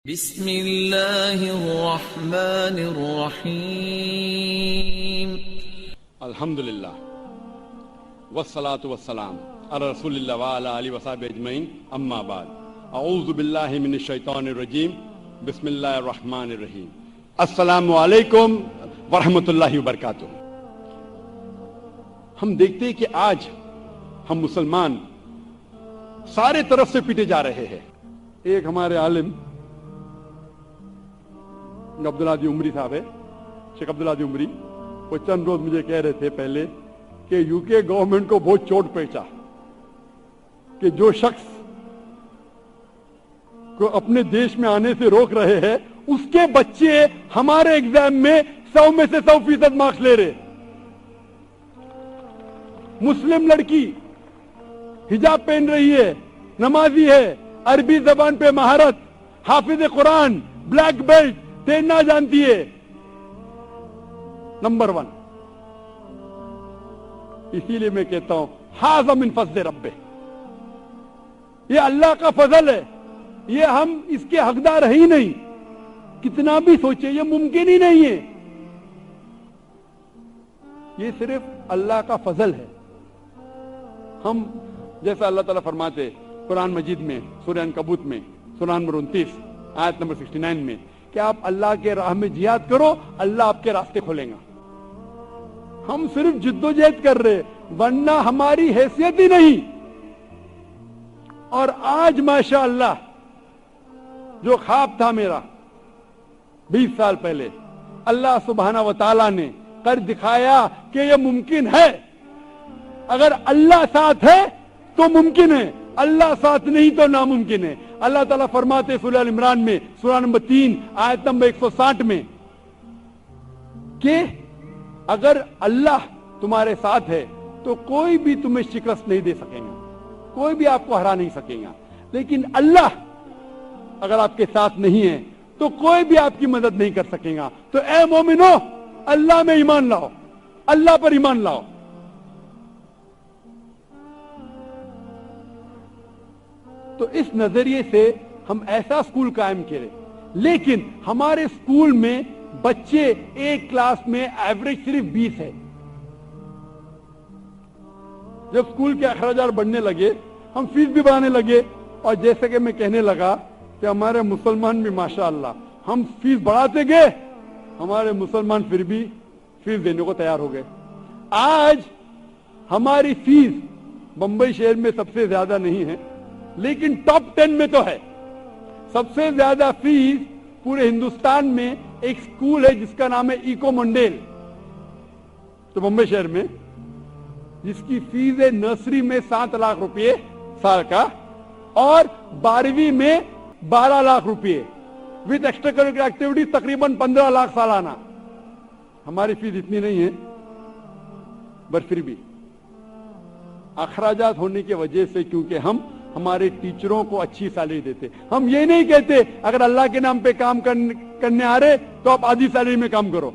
بسم اللہ الرحمن الرحیم الحمدللہ والصلاة والسلام علی رسول اللہ وعلی آلہ وصحبہ اجمعین اما بعد اعوذ باللہ من الشیطان الرجیم بسم اللہ الرحمن الرحیم السلام علیکم ورحمۃ اللہ وبرکاتہ۔ ہم دیکھتے ہیں کہ آج ہم مسلمان سارے طرف سے پیٹے جا رہے ہیں۔ ایک ہمارے عالم عبدالعادی عمری صاحب ہے، شیخ عبدالعادی عمری، وہ چند روز مجھے کہہ رہے تھے پہلے کہ یو کے گورنمنٹ کو بہت چوٹ پہنچا کہ جو شخص کو اپنے دیش میں آنے سے روک رہے ہیں اس کے بچے ہمارے ایگزام میں 100 میں سے 100% مارکس لے رہے۔ مسلم لڑکی حجاب پہن رہی ہے، نمازی ہے، عربی زبان پہ مہارت، حافظ قرآن، بلیک بیلٹ، تیرنا جانتی ہے، نمبر 1۔ اسی لیے میں کہتا ہوں ھذا من فضل ربہ، یہ اللہ کا فضل ہے، یہ ہم اس کے حقدار ہی نہیں، کتنا بھی سوچے یہ ممکن ہی نہیں ہے، یہ صرف اللہ کا فضل ہے۔ ہم جیسا اللہ تعالیٰ فرماتے قرآن مجید میں سورہ عنکبوت میں سورہ نمبر 29 آیت نمبر 69 میں کہ آپ اللہ کے راہ میں جہاد کرو، اللہ آپ کے راستے کھولیں گا۔ ہم صرف جد و جہد کر رہے ورنہ ہماری حیثیت ہی نہیں۔ اور آج ماشاءاللہ جو خواب تھا میرا 20 سال پہلے، اللہ سبحانہ و تعالیٰ نے کر دکھایا کہ یہ ممکن ہے۔ اگر اللہ ساتھ ہے تو ممکن ہے، اللہ ساتھ نہیں تو ناممکن ہے۔ اللہ تعالیٰ فرماتے سورہ ال عمران میں سورہ نمبر 3 آیت نمبر 160 میں کہ اگر اللہ تمہارے ساتھ ہے تو کوئی بھی تمہیں شکست نہیں دے سکے گا، کوئی بھی آپ کو ہرا نہیں سکے گا، لیکن اللہ اگر آپ کے ساتھ نہیں ہے تو کوئی بھی آپ کی مدد نہیں کر سکے گا۔ تو اے مومنو اللہ میں ایمان لاؤ، اللہ پر ایمان لاؤ۔ تو اس نظریے سے ہم ایسا اسکول قائم کریں، لیکن ہمارے اسکول میں بچے ایک کلاس میں ایوریج صرف 20 ہے۔ جب اسکول کے اخراجات بڑھنے لگے ہم فیس بھی بڑھانے لگے، اور جیسے کہ میں کہنے لگا کہ ہمارے مسلمان بھی ماشاءاللہ ہم فیس بڑھاتے گئے، ہمارے مسلمان پھر بھی فیس دینے کو تیار ہو گئے۔ آج ہماری فیس بمبئی شہر میں سب سے زیادہ نہیں ہے لیکن ٹاپ 10 میں تو ہے۔ سب سے زیادہ فیس پورے ہندوستان میں ایک سکول ہے جس کا نام ہے ایکو منڈیل، تو بمبئی شہر میں، جس کی فیس ہے نرسری میں 7 لاکھ روپے سال کا اور 12ویں میں 12 لاکھ روپے وتھ ایکسٹرا کریکولر ایکٹیویٹی تقریباً 15 لاکھ سالانہ۔ ہماری فیس اتنی نہیں ہے، پر پھر بھی اخراجات ہونے کی وجہ سے، کیونکہ ہم ہمارے ٹیچروں کو اچھی سیلری دیتے، ہم یہ نہیں کہتے اگر اللہ کے نام پہ کام کرنے آ رہے تو آپ آدھی سیلری میں کام کرو،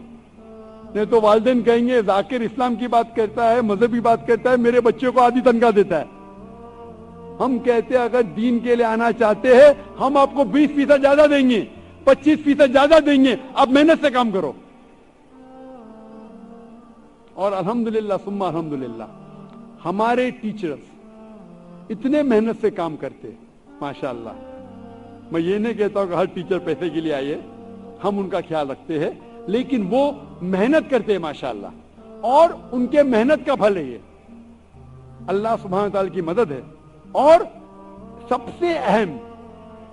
نہیں تو والدین کہیں گے ذاکر اسلام کی بات کرتا ہے، مذہبی بات کرتا ہے، میرے بچے کو آدھی تنخواہ دیتا ہے۔ ہم کہتے ہیں اگر دین کے لیے آنا چاہتے ہیں ہم آپ کو 20% زیادہ دیں گے، 25% زیادہ دیں گے، آپ محنت سے کام کرو۔ اور الحمدللہ ثم الحمدللہ ہمارے ٹیچرز اتنے محنت سے کام کرتے ماشاءاللہ۔ میں یہ نہیں کہتا ہوں کہ ہر ٹیچر پیسے کے لیے آئے، ہم ان کا خیال رکھتے ہیں، لیکن وہ محنت کرتے ہیں ماشاءاللہ، اور ان کے محنت کا پھل ہے یہ، اللہ سبحانہ تعالی کی مدد ہے۔ اور سب سے اہم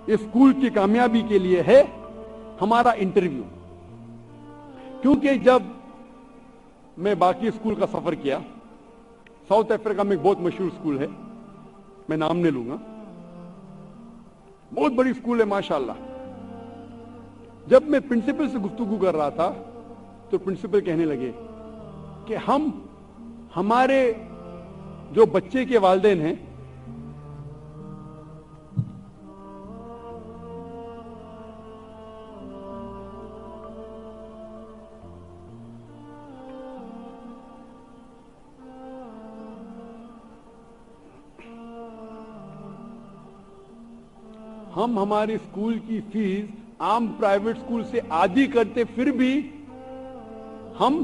اسکول کی کامیابی کے لیے ہے ہمارا انٹرویو، کیونکہ جب میں باقی اسکول کا سفر کیا، ساؤتھ افریقہ میں ایک بہت مشہور اسکول ہے، میں نام نہیں لوں گا، بہت بڑی اسکول ہے ماشاءاللہ۔ جب میں پرنسپل سے گفتگو کر رہا تھا تو پرنسپل کہنے لگے کہ ہمارے جو بچے کے والدین ہیں ہم ہماری اسکول کی فیس आम प्राइवेट स्कूल से आदी करते, फिर भी हम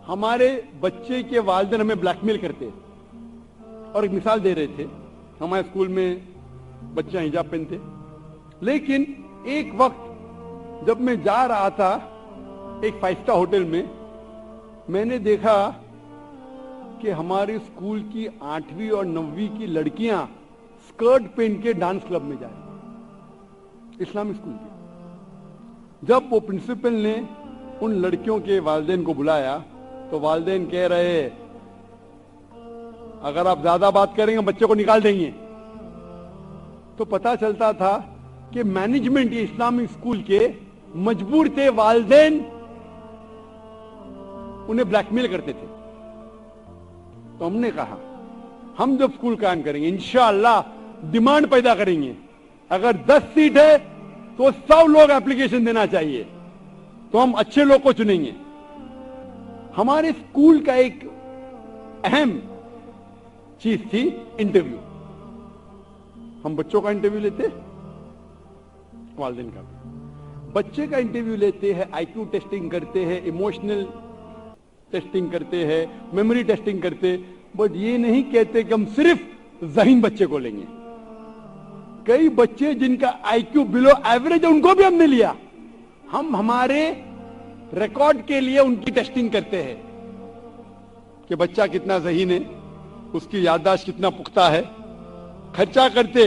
हमारे बच्चे के वालिदैन हमें ब्लैकमेल करते। और एक मिसाल दे रहे थे, हमारे स्कूल में बच्चे हिजाब पहनते, लेकिन एक वक्त जब मैं जा रहा था एक 5 स्टार होटल में, मैंने देखा कि हमारे स्कूल की 8वीं और 9वीं की लड़कियां स्कर्ट पहन के डांस क्लब में जा रही, इस्लामिक स्कूल की। जब वो प्रिंसिपल ने उन लड़कियों के वालिदैन को बुलाया तो वालिदैन कह रहे, अगर आप ज्यादा बात करेंगे बच्चे को निकाल देंगे। तो पता चलता था कि मैनेजमेंट ये इस्लामिक स्कूल के मजबूर थे, वालिदैन उन्हें ब्लैकमेल करते थे। तो हमने कहा हम जब स्कूल कायम करेंगे इंशाअल्लाह डिमांड पैदा करेंगे, अगर 10 सीट है तो 100 लोग एप्लीकेशन देना चाहिए, तो हम अच्छे लोग को चुनेंगे। हमारे स्कूल का एक अहम चीज थी इंटरव्यू। हम बच्चों का इंटरव्यू लेते, वालिदैन का। बच्चे का इंटरव्यू लेते हैं, आईक्यू टेस्टिंग करते हैं, इमोशनल टेस्टिंग करते हैं, मेमोरी टेस्टिंग करते, बट ये नहीं कहते कि हम सिर्फ ज़हीन बच्चे को लेंगे। कई बच्चे जिनका आईक्यू बिलो एवरेज है उनको भी हमने लिया। हम हमारे रिकॉर्ड के लिए उनकी टेस्टिंग करते हैं कि बच्चा कितना ज़हीन है, उसकी याददाश्त कितना पुख्ता है। खर्चा करते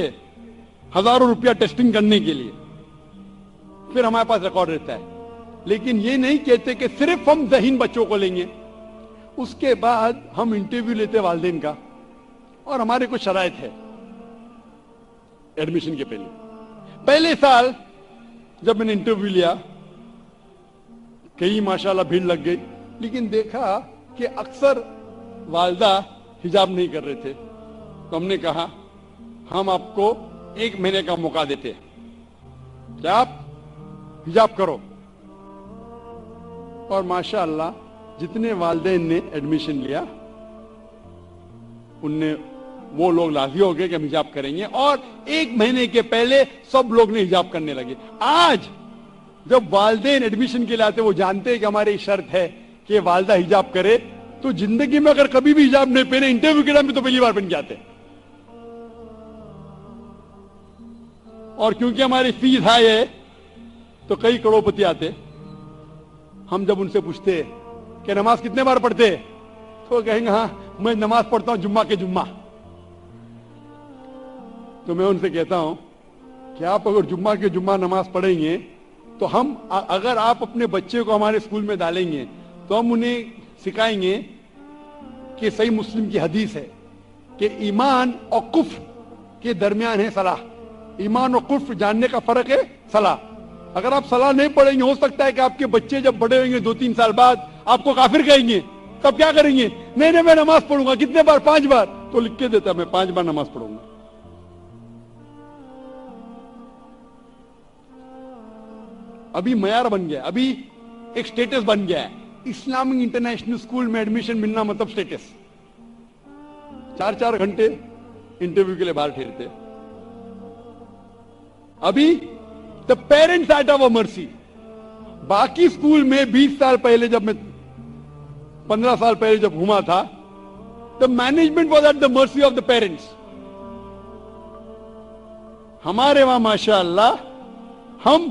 हजारों रुपया टेस्टिंग करने के लिए, फिर हमारे पास रिकॉर्ड रहता है। लेकिन ये नहीं कहते कि सिर्फ हम ज़हीन बच्चों को लेंगे। उसके बाद हम इंटरव्यू लेते वालिदैन का, और हमारे कुछ शराइत है एडमिशन के पहले साल जब मैंने इंटरव्यू लिया, कई माशाल्लाह भीड़ लग गई, लेकिन देखा कि अक्सर वालिदा हिजाब नहीं कर रहे थे। तो हमने कहा हम आपको 1 महीने का मौका देते हैं, क्या आप हिजाब करो। और माशाअल्लाह जितने वालिदैन ने एडमिशन लिया उनने वो लोग राजी हो गए कि हम हिजाब करेंगे, और 1 महीने के पहले सब लोग ने हिजाब करने लगे। आज जब वालिदैन एडमिशन के लिए आते, वो जानते हैं कि हमारी शर्त है कि वालिदा हिजाब करे, तो जिंदगी में अगर कभी भी हिजाब नहीं पहने, इंटरव्यू के टाइम में तो पहली बार बन जाते। और क्योंकि हमारी फीस हाई है तो कई करोड़पति आते। हम जब उनसे पूछते कि नमाज कितने बार पढ़ते, तो कहेंगे हाँ मैं नमाज पढ़ता हूं जुम्मा के जुम्मा। तो मैं उनसे कहता हूं कि आप अगर जुम्मा के जुम्मा नमाज पढ़ेंगे तो हम, अगर आप अपने बच्चे को हमारे स्कूल में डालेंगे तो हम उन्हें सिखाएंगे कि सही मुस्लिम की हदीस है कि ईमान और कुफ्र के दरमियान है सलाह। ईमान और कुफ्र जानने का फर्क है सलाह। अगर आप सलाह नहीं पढ़ेंगे, हो सकता है कि आपके बच्चे जब बड़े होंगे 2-3 साल बाद आपको काफिर कहेंगे, तब क्या करेंगे? नहीं मैं नमाज पढ़ूंगा। कितने बार? 5 बार। तो लिख के देता मैं 5 बार नमाज पढ़ूंगा। अभी मयार बन गया, अभी एक स्टेटस बन गया है। इस्लामिक इंटरनेशनल स्कूल में एडमिशन मिलना मतलब स्टेटस। 4-4 घंटे इंटरव्यू के लिए बाहर ठहरते। अभी the parents out of mercy. बाकी स्कूल में 20 साल पहले, जब मैं 15 साल पहले जब घूमा था, the management was at the mercy of the parents. हमारे वहां माशाअल्लाह हम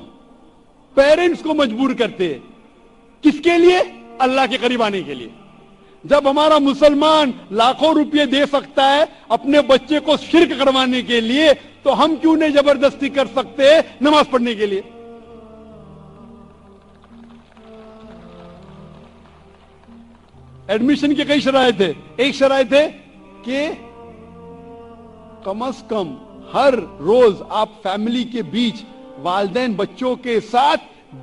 पेरेंट्स को मजबूर करते हैं। किसके लिए? अल्लाह के करीब आने के लिए। जब हमारा मुसलमान लाखों रुपए दे सकता है अपने बच्चे को शिर्क करवाने के लिए, तो हम क्यों नहीं जबरदस्ती कर सकते नमाज पढ़ने के लिए? एडमिशन के कई शराइत है। एक शराइत है कि कम से कम हर रोज आप फैमिली के बीच वालिदैन बच्चों के साथ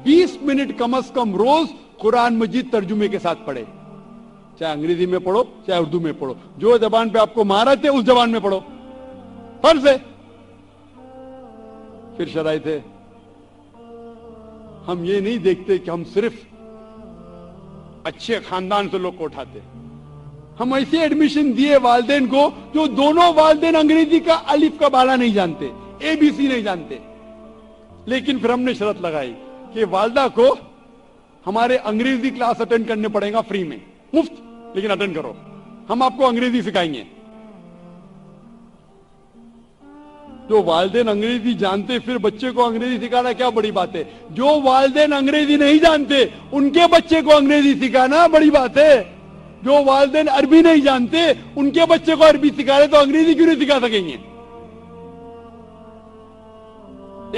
20 मिनट कम से कम रोज कुरान मजीद तर्जुमे के साथ पढ़े। चाहे अंग्रेजी में पढ़ो चाहे उर्दू में पढ़ो, जो जबान पे आपको महारत है उस जबान में पढ़ो, फर्ज है। फिर शराइत है, हम ये नहीं देखते कि हम सिर्फ अच्छे खानदान से लोग को उठाते। हम ऐसे एडमिशन दिए वालिदैन को जो दोनों वालिदैन अंग्रेजी का अलिफ का बाला नहीं जानते, ABC नहीं जानते। लेकिन फिर हमने शर्त लगाई कि वालदा को हमारे अंग्रेजी क्लास अटेंड करने पड़ेगा फ्री में, मुफ्त, लेकिन अटेंड करो, हम आपको अंग्रेजी सिखाएंगे। जो वालिदैन अंग्रेजी जानते फिर बच्चे को अंग्रेजी सिखाना क्या बड़ी बात है। जो वालिदैन अंग्रेजी नहीं जानते उनके बच्चे को अंग्रेजी सिखाना बड़ी बात है। जो वालिदैन अरबी नहीं जानते उनके बच्चे को अरबी सिखा रहे तो अंग्रेजी क्यों नहीं सिखा सकेंगे।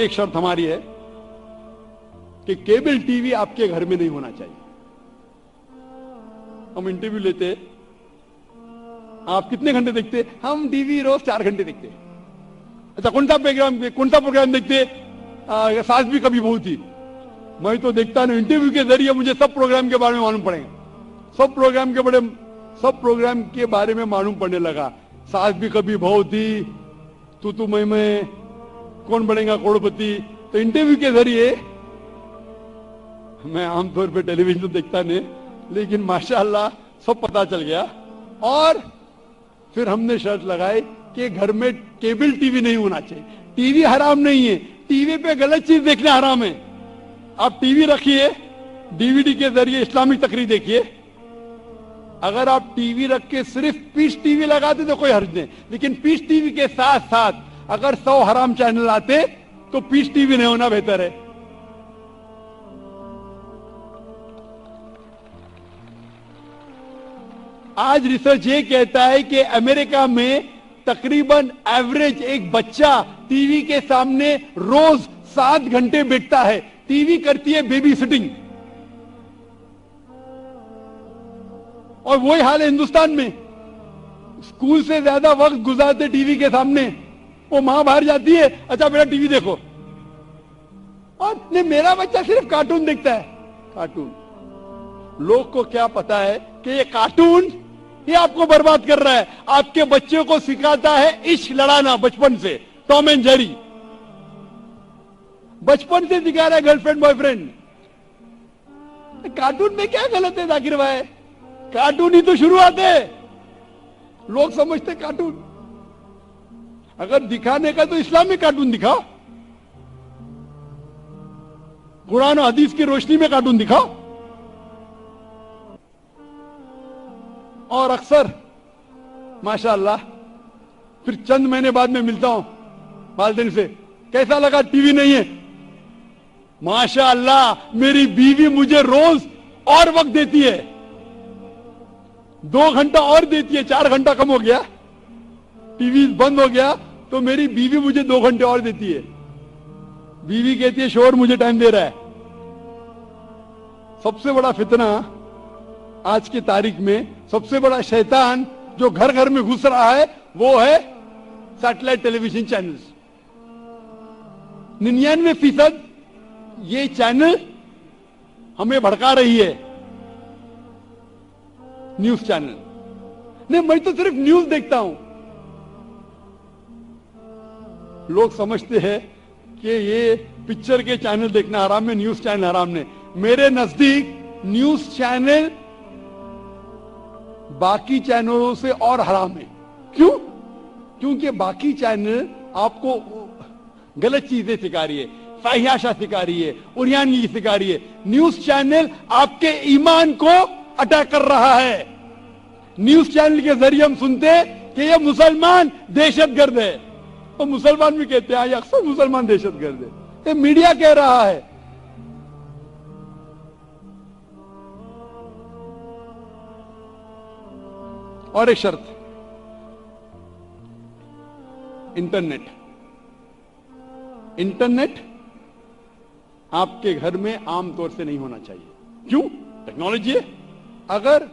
एक शर्त हमारी है कि केबल टीवी आपके घर में नहीं होना चाहिए। हम इंटरव्यू लेते, आप कितने घंटे देखते? हम टीवी रोज 4 घंटे देखते। अच्छा, कौन सा प्रोग्राम देखते? सास भी कभी बहू थी। मैं तो देखता नहीं, इंटरव्यू के जरिए मुझे सब प्रोग्राम के बारे में मालूम पड़ेगा, सब प्रोग्राम के बारे में मालूम पड़ने लगा। सास भी कभी बहू थी, तू मैं, कौन बनेगा करोड़पति। तो इंटरव्यू के जरिए, मैं आमतौर पे टेलीविजन तो देखता नहीं, लेकिन माशाअल्लाह सब पता चल गया। और फिर हमने शर्त लगाई कि घर में केबल टीवी नहीं होना चाहिए। टीवी हराम नहीं है, टीवी पे गलत चीज देखना हराम है। आप टीवी रखिए, डीवीडी के जरिए इस्लामिक तकरीर देखिए। अगर आप टीवी रख के सिर्फ पीस टीवी लगाते तो कोई हर्ज नहीं, लेकिन पीस टीवी के साथ साथ अगर 100 हराम चैनल आते तो पीस टीवी नहीं होना बेहतर है। आज रिसर्च ये कहता है कि अमेरिका में तकरीबन एवरेज एक बच्चा टीवी के सामने रोज 7 घंटे बैठता है। टीवी करती है बेबी सिटिंग। और वही हाल है हिंदुस्तान में। स्कूल से ज्यादा वक्त गुजारते टीवी के सामने। वो मां बाहर जाती है, अच्छा बेटा टीवी देखो, और नहीं, मेरा बच्चा सिर्फ कार्टून देखता है। कार्टून, लोग को क्या पता है कि ये कार्टून ये आपको बर्बाद कर रहा है। आपके बच्चे को सिखाता है इश्क लड़ाना बचपन से, टॉम एंड जेरी बचपन से सिखा रहा है, गर्लफ्रेंड बॉयफ्रेंड। कार्टून में क्या गलत है जाकिर भाई? कार्टून ही तो शुरुआत है। लोग समझते कार्टून अगर दिखाने का तो इस्लामिक कार्टून दिखाओ, कुरान और हदीस की रोशनी में कार्टून दिखाओ। और अक्सर माशाअल्लाह फिर चंद महीने बाद में मिलता हूं वालिदैन से, कैसा लगा टीवी नहीं है? माशाअल्लाह मेरी बीवी मुझे रोज और वक्त देती है, 2 घंटा और देती है। 4 घंटा कम हो गया, टीवी बंद हो गया तो मेरी बीवी मुझे 2 घंटे और देती है। बीवी कहती है शोहर मुझे टाइम दे रहा है। सबसे बड़ा फितना आज की तारीख में, सबसे बड़ा शैतान जो घर घर में घुस रहा है वो है सैटेलाइट टेलीविजन चैनल्स। 99% ये चैनल हमें भड़का रही है। न्यूज चैनल नहीं, मैं तो सिर्फ न्यूज देखता हूं। लोग समझते हैं कि ये पिक्चर के चैनल देखना हराम है, न्यूज चैनल हराम नहीं। मेरे नजदीक न्यूज चैनल बाकी चैनलों से और हराम है। क्यों? क्योंकि बाकी चैनल आपको गलत चीजें सिखा रही है, फाहियाशा सिखा रही है, उरियानगी सिखा रही है। न्यूज चैनल आपके ईमान को अटैक कर रहा है। न्यूज चैनल के जरिए हम सुनते कि ये मुसलमान दहशतगर्द है, तो मुसलमान भी कहते हैं अक्सर मुसलमान दहशतगर्द है। ये मीडिया कह रहा है। और एक शर्त, इंटरनेट आपके घर में आमतौर से नहीं होना चाहिए। क्यों? टेक्नोलॉजी है, अगर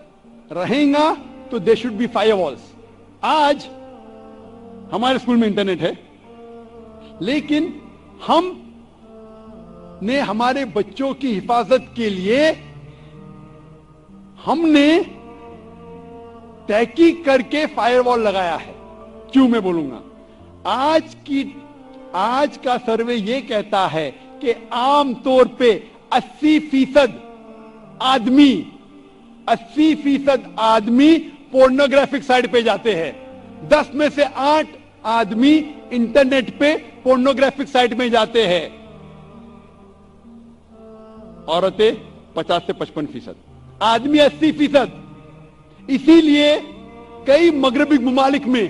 रहेगा तो दे शुड बी फायरवॉल्स। आज हमारे स्कूल में इंटरनेट है, लेकिन हम ने हमारे बच्चों की हिफाजत के लिए हमने तहकीक करके फायरवॉल लगाया है। क्यों मैं बोलूंगा, आज का सर्वे यह कहता है कि आमतौर पे 80% आदमी पोर्नोग्राफिक साइट पे जाते हैं। 10 में से 8 आदमी इंटरनेट पे पोर्नोग्राफिक साइट में जाते हैं। औरतें 50 से 55%, आदमी 80%। इसीलिए कई मगरबी ममालिक में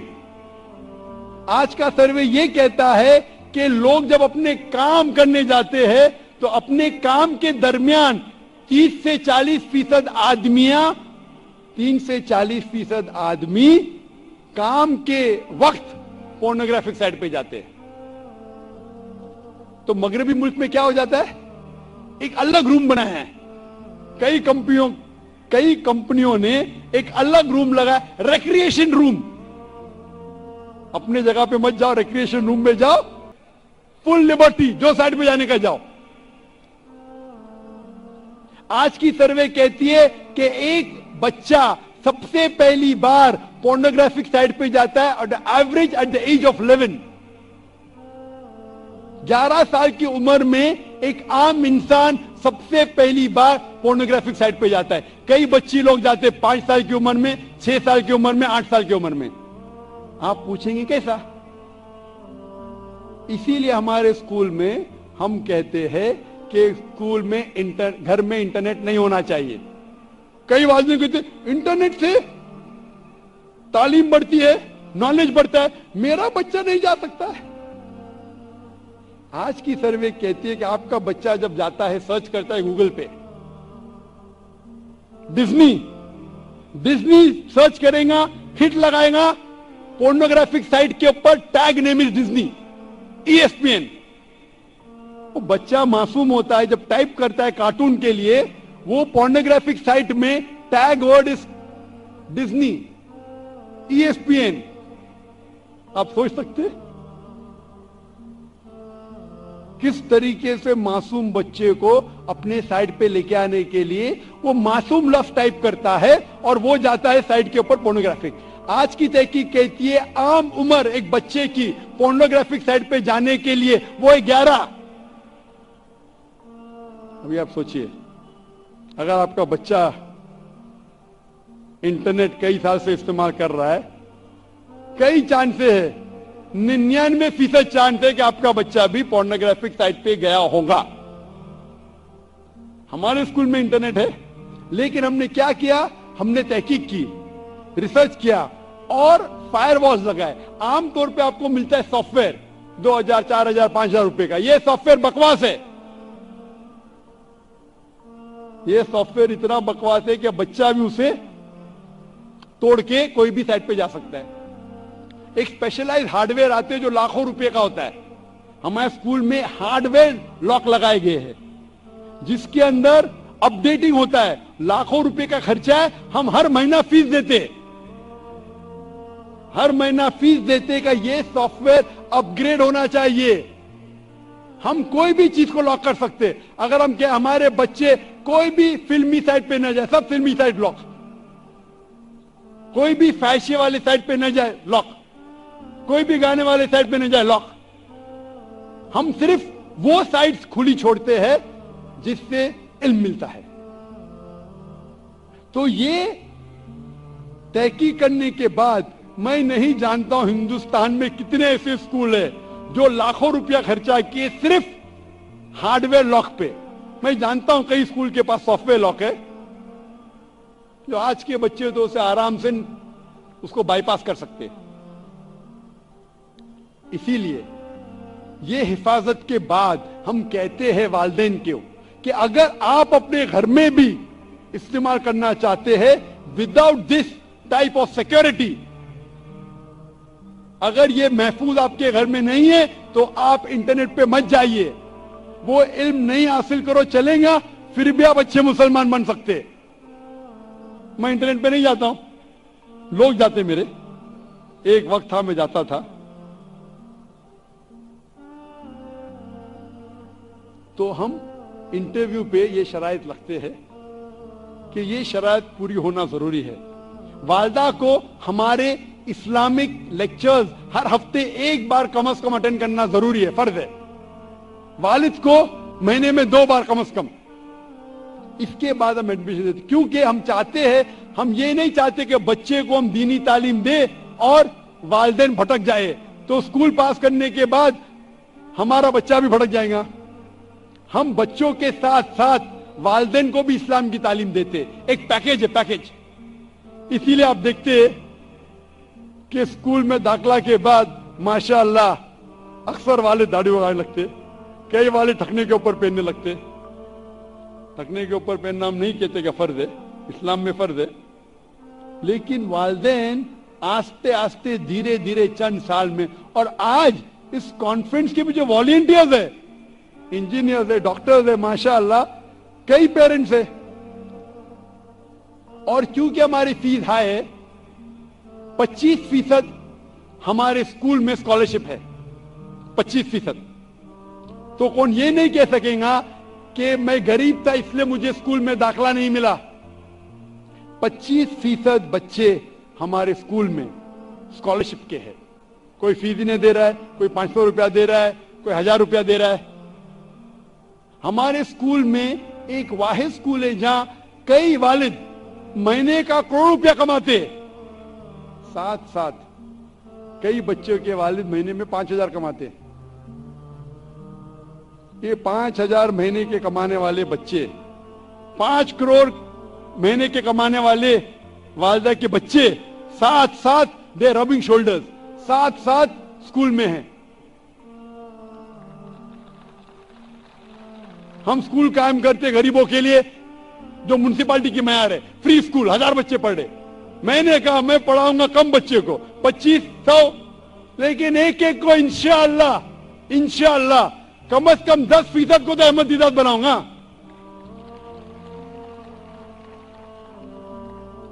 आज का सर्वे ये कहता है कि लोग जब अपने काम करने जाते हैं तो अपने काम के दरमियान 30 से 40% आदमियां 30 से 40% आदमी काम के वक्त पोर्नोग्राफिक साइट पे जाते हैं। तो मगरबी मुल्क में क्या हो जाता है, एक अलग रूम बनाया है, कई कंपनियों ने एक अलग रूम लगाया, रिक्रिएशन रूम। अपने जगह पे मत जाओ, रिक्रिएशन रूम में जाओ, फुल लिबर्टी, जो साइड पे जाने का जाओ। आज की सर्वे कहती है कि एक बच्चा सबसे पहली बार पोर्नोग्राफिक साइट पे जाता है और average at the age of 11 साल की उम्र में एक आम इंसान सबसे पहली बार पोर्नोग्राफिक साइट पे जाता है। कई बच्ची लोग जाते हैं 5 साल की उम्र में, 6 साल की उम्र में, 8 साल की उम्र में। आप पूछेंगे कैसा? इसीलिए हमारे स्कूल में हम कहते हैं कि स्कूल में घर में इंटरनेट नहीं होना चाहिए। कई वालिद कहते इंटरनेट से तालीम बढ़ती है, नॉलेज बढ़ता है, मेरा बच्चा नहीं जा सकता है। आज की सर्वे कहती है कि आपका बच्चा जब जाता है, सर्च करता है गूगल पे डिज्नी सर्च करेगा, हिट लगाएगा, पोर्नोग्राफिक साइट के ऊपर tag name is Disney, ESPN। वो बच्चा मासूम होता है, जब टाइप करता है कार्टून के लिए, वो पोर्नोग्राफिक साइट में tag word is Disney, ESPN। आप सोच सकते हैं किस तरीके से मासूम बच्चे को अपने साइट पे लेके आने के लिए वो मासूम लफ्ज टाइप करता है और वो जाता है साइट के ऊपर पोर्नोग्राफिक। आज की तहकीक कहती है आम उम्र एक बच्चे की पोर्नोग्राफिक साइट पे जाने के लिए वो है 11। अभी आप सोचिए, अगर आपका बच्चा इंटरनेट कई साल से इस्तेमाल कर रहा है, कई चांसेस है, 99% चांस है कि आपका बच्चा भी पोर्नोग्राफिक साइट पे गया होगा। हमारे स्कूल में इंटरनेट है, लेकिन हमने क्या किया, हमने तहकीक की, रिसर्च किया और फायरवॉल्स लगाए। आमतौर पे आपको मिलता है सॉफ्टवेयर 2000, 4000, 5000 रुपए का। यह सॉफ्टवेयर बकवास है। यह सॉफ्टवेयर इतना बकवास है कि बच्चा भी उसे तोड़ के कोई भी साइट पे जा सकता है। एक स्पेशलाइज्ड हार्डवेयर आते हैं जो लाखों रुपए का होता है। हमारे स्कूल में हार्डवेयर लॉक लगाए गए हैं जिसके अंदर अपडेटिंग होता है। लाखों रुपए का खर्चा है, हम हर महीना फीस देते, हर महीना फीस देते का ये सॉफ्टवेयर अपग्रेड होना चाहिए। हम कोई भी चीज को लॉक कर सकते। अगर हम क्या, हमारे बच्चे कोई भी फिल्मी साइट पे न जाए, सब फिल्मी साइट लॉक, कोई भी फैशन वाले साइट पे न जाए लॉक, कोई भी गाने वाले साइट पे न जाए लॉक। हम सिर्फ वो साइट्स खुली छोड़ते हैं जिससे इल्म मिलता है। तो ये तहकीक करने के बाद मैं नहीं जानता हूं हिंदुस्तान में कितने ऐसे स्कूल है जो लाखों रुपया खर्चा किए सिर्फ हार्डवेयर लॉक पे। मैं जानता हूं कई स्कूल के पास सॉफ्टवेयर लॉक है जो आज के बच्चे तो उसे आराम से उसको बाईपास कर सकते। इसीलिए ये हिफाजत के बाद हम कहते हैं वालिदैन को कि अगर आप अपने घर में भी इस्तेमाल करना चाहते हैं without this type of security, अगर ये महफूज आपके घर में नहीं है तो आप इंटरनेट पे मत जाइए। वो इल्म नहीं हासिल करो चलेगा, फिर भी आप अच्छे मुसलमान बन सकते। मैं इंटरनेट पे नहीं जाता हूं, लोग जाते मेरे। एक वक्त था मैं जाता था, तो हम इंटरव्यू पे ये शराइत लगते हैं कि ये शराइत पूरी होना जरूरी है। वालिदा को हमारे इस्लामिक लेक्चर्स हर हफ्ते एक बार कम से कम अटेंड करना जरूरी है, फर्ज है। वालिद को महीने में 2 बार कम से कम। इसके बाद हम एडमिशन देते, क्योंकि हम चाहते हैं, हम ये नहीं चाहते कि बच्चे को हम दीनी तालीम दे और वालिदैन भटक जाए तो स्कूल पास करने के बाद हमारा बच्चा भी भटक जाएगा। हम बच्चों के साथ साथ वालिदैन को भी इस्लाम की तालीम देते। एक पैकेज है, पैकेज। इसीलिए आप देखते कि स्कूल में दाखला के बाद माशाअल्लाह अक्सर वाले दाढ़ी उगाने लगते, कई वाले ठकने के ऊपर पहनने लगते। ठकने के ऊपर पहनना हम नहीं कहते कि फर्ज है, इस्लाम में फर्ज है, लेकिन वालिदैन आस्ते आस्ते धीरे धीरे चंद साल में, और आज इस कॉन्फ्रेंस के भी जो वॉलंटियर्स है, इंजीनियर्स है, डॉक्टर्स है, माशाअल्लाह कई पेरेंट्स है। और क्योंकि हमारी फीस हाई है, 25% हमारे स्कूल में स्कॉलरशिप है, 25%। तो कौन ये नहीं कह सकेगा कि मैं गरीब था इसलिए मुझे स्कूल में दाखला नहीं मिला। 25% बच्चे हमारे स्कूल में स्कॉलरशिप के हैं। कोई फीस ही नहीं दे रहा है, कोई 500 रुपया दे रहा है, कोई 1000 रुपया दे रहा है। हमारे स्कूल में एक वाहिद स्कूल है जहां कई वालिद महीने का करोड़ रुपया कमाते, साथ साथ कई बच्चों के वालिद महीने में 5000 कमाते। ये 5000 महीने के कमाने वाले बच्चे, 5 करोड़ महीने के कमाने वाले वालिदा के बच्चे साथ साथ दे रबिंग शोल्डर्स, साथ साथ स्कूल में हैं। हम स्कूल कायम करते गरीबों के लिए, जो म्युनिसिपालिटी की मैयार है, फ्री स्कूल, 1000 बच्चे पढ़ रहे। मैंने कहा मैं पढ़ाऊंगा कम बच्चे को, 2500, लेकिन एक एक को इंशाअल्लाह इंशाअल्लाह कम से कम 10% को तो अहमदीदात बनाऊंगा।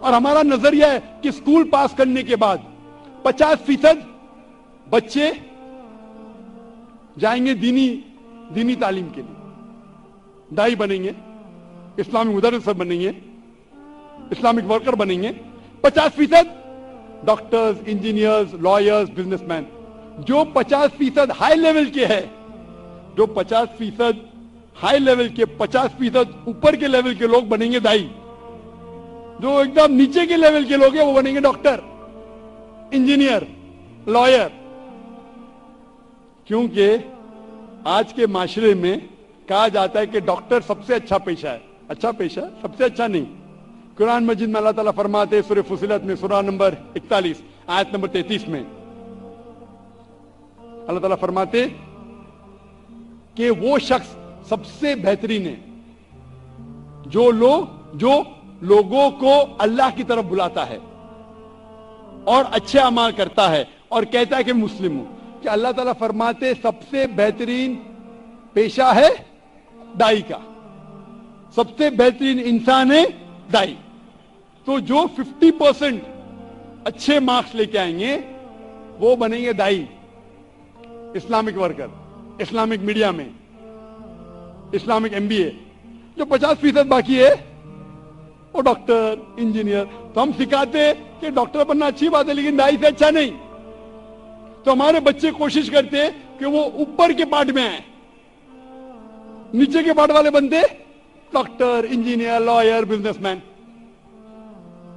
और हमारा नजरिया है कि स्कूल पास करने के बाद 50% बच्चे जाएंगे दीनी तालीम के लिए, दाई बनेंगे, इस्लामिक मुदर्रिस बनेंगे, इस्लामिक वर्कर बनेंगे। 50% डॉक्टर्स, इंजीनियर्स, लॉयर्स, बिजनेसमैन। जो 50% हाई लेवल के है, जो 50% हाई लेवल के, 50% ऊपर के लेवल के लोग बनेंगे दाई। जो एकदम नीचे के लेवल के लोग हैं वो बनेंगे डॉक्टर, इंजीनियर, लॉयर। क्योंकि आज के माशरे में कहा जाता है कि डॉक्टर सबसे अच्छा पेशा है। अच्छा पेशा, सबसे अच्छा नहीं। कुरान मजीद में अल्लाह ताला फरमाते हैं सूरह फुसिलत में, सूरा नंबर 41 आयत नंबर 33 में, अल्लाह ताला फरमाते कि वो शख्स सबसे बेहतरीन है जो लोगों को अल्लाह की तरफ बुलाता है और अच्छे अमाल करता है और कहता है कि मुस्लिम हूं। कि अल्लाह ताला फरमाते सबसे बेहतरीन पेशा है दाई का, सबसे बेहतरीन इंसान है दाई। तो जो 50% अच्छे मार्क्स लेके आएंगे वो बनेंगे दाई, इस्लामिक वर्कर, इस्लामिक मीडिया में, इस्लामिक MBA। जो 50% बाकी है वो डॉक्टर, इंजीनियर। तो हम सिखाते कि डॉक्टर बनना अच्छी बात है लेकिन दाई से अच्छा नहीं। तो हमारे बच्चे कोशिश करते कि वो ऊपर के पार्ट में आए, नीचे के पार्ट वाले बनते डॉक्टर, इंजीनियर, लॉयर, बिजनेसमैन।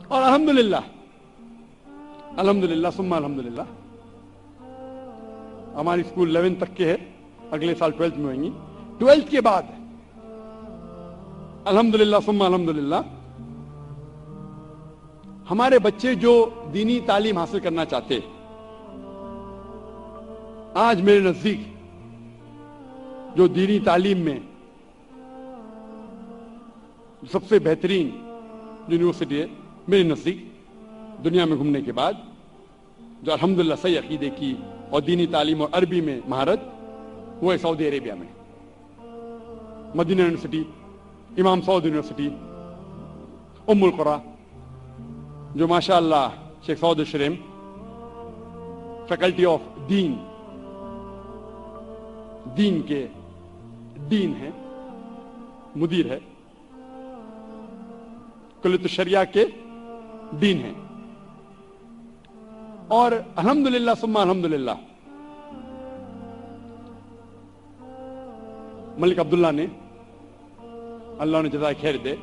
और अल्हम्दुलिल्लाह, अल्हम्दुलिल्लाह सुम्मा अल्हम्दुलिल्लाह, हमारी स्कूल 11 तक के है, अगले साल 12th में होंगी। 12th के बाद अल्हम्दुलिल्लाह सुम्मा अल्हम्दुलिल्लाह हमारे बच्चे जो दीनी तालीम हासिल करना चाहते, आज मेरे नजदीक जो दीनी तालीम में सबसे बेहतरीन यूनिवर्सिटी है मेरे नजदीक, दुनिया में घूमने के बाद, जो अल्हम्दुलिल्लाह सही अकीदे की और दीनी तालीम और अरबी में महारत, वो है सऊदी अरेबिया में मदीना यूनिवर्सिटी, इमाम सऊद यूनिवर्सिटी, उम्मुल कुरा, जो माशाअल्लाह शेख सऊद शरीम फैकल्टी ऑफ दीन के डीन है, मुदीर है, कुल्लियत शरिया के डीन है। और अल्हम्दुलिल्लाह सुम्मा अल्हम्दुलिल्लाह मलिक अब्दुल्ला ने, अल्लाह ने जज़ाए खैर दे,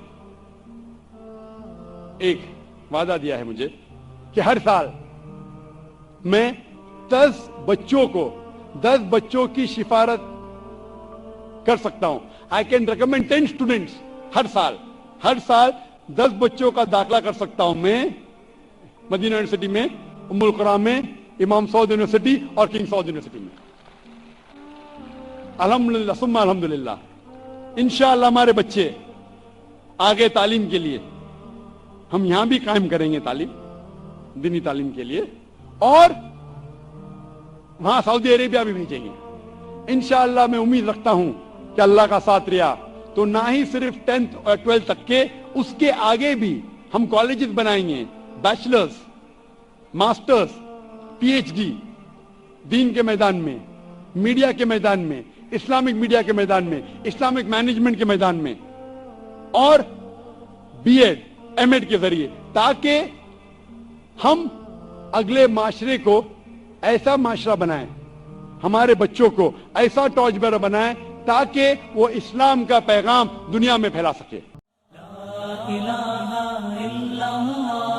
एक वादा दिया है मुझे कि हर साल मैं 10 बच्चों की सिफारत कर सकता हूं। आई कैन रिकमेंड 10 स्टूडेंट्स ہر سال 10 بچوں کا داخلہ کر سکتا ہوں میں مدینہ یونیورسٹی میں، ام القرآن میں، امام سعود یونیورسٹی اور کنگ سعود یونیورسٹی میں. الحمدللہ ثم الحمدللہ. انشاءاللہ ہمارے بچے آگے تعلیم کے لیے ہم یہاں بھی قائم کریں گے تعلیم، دینی تعلیم کے لیے، اور وہاں سعودی عربیہ بھی بھیجیں گے انشاءاللہ. میں امید رکھتا ہوں کہ اللہ کا ساتھ رہا تو نہ ہی صرف 10th اور 12th تک کے، اس کے آگے بھی ہم کالجز بنائیں گے، bachelors, masters, P H D, دین کے میدان میں، میڈیا کے میدان میں، اسلامک میڈیا کے میدان میں، اسلامک مینجمنٹ کے میدان میں، اور بی ایڈ ایم ایڈ کے ذریعے، تاکہ ہم اگلے معاشرے کو ایسا معاشرہ بنائیں، ہمارے بچوں کو ایسا ٹارچ بیرر بنائیں تاکہ وہ اسلام کا پیغام دنیا میں پھیلا سکے. لا الہ الا اللہ